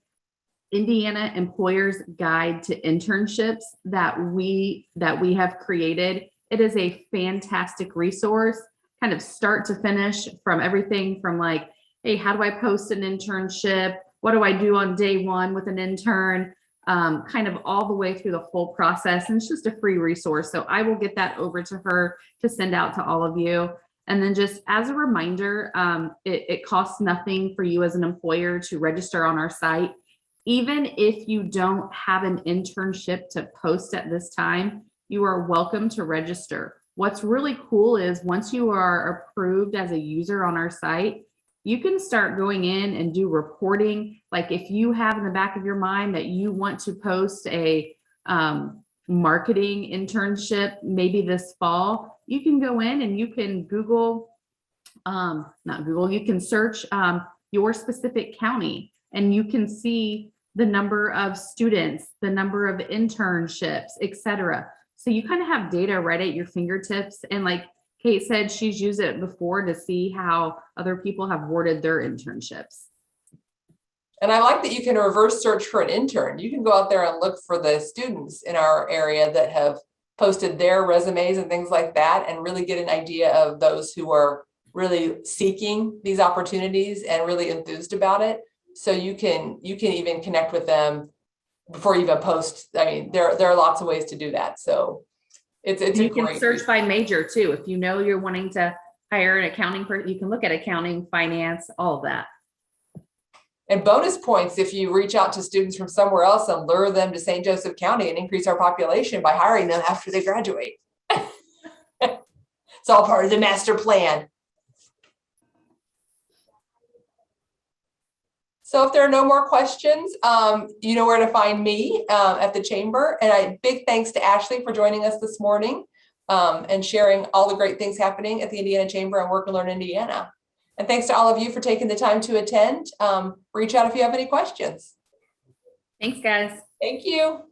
Indiana Employers Guide to Internships that we have created. It is a fantastic resource, kind of start to finish, from everything from like, hey, how do I post an internship? What do I do on day 1 with an intern? Kind of all the way through the whole process. And it's just a free resource. So I will get that over to her to send out to all of you. And then just as a reminder, it costs nothing for you as an employer to register on our site. Even if you don't have an internship to post at this time, you are welcome to register. What's really cool is once you are approved as a user on our site, you can start going in and do reporting. Like if you have in the back of your mind that you want to post a marketing internship, maybe this fall, you can go in and you can Google, you can search your specific county, and you can see the number of students, the number of internships, etc. So you kind of have data right at your fingertips. And like Kate said, she's used it before to see how other people have worded their internships. And I like that you can reverse search for an intern. You can go out there and look for the students in our area that have posted their resumes and things like that, and really get an idea of those who are really seeking these opportunities and really enthused about it. So you can even connect with them before you even post. I mean, there are lots of ways to do that. So it's you can search by major too. If you know you're wanting to hire an accounting person, you can look at accounting, finance, all of that. And bonus points if you reach out to students from somewhere else and lure them to St. Joseph County and increase our population by hiring them after they graduate. It's all part of the master plan. So if there are no more questions, you know where to find me at the chamber. And a big thanks to Ashley for joining us this morning and sharing all the great things happening at the Indiana Chamber and Work and Learn Indiana. And thanks to all of you for taking the time to attend. Reach out if you have any questions. Thanks, guys. Thank you.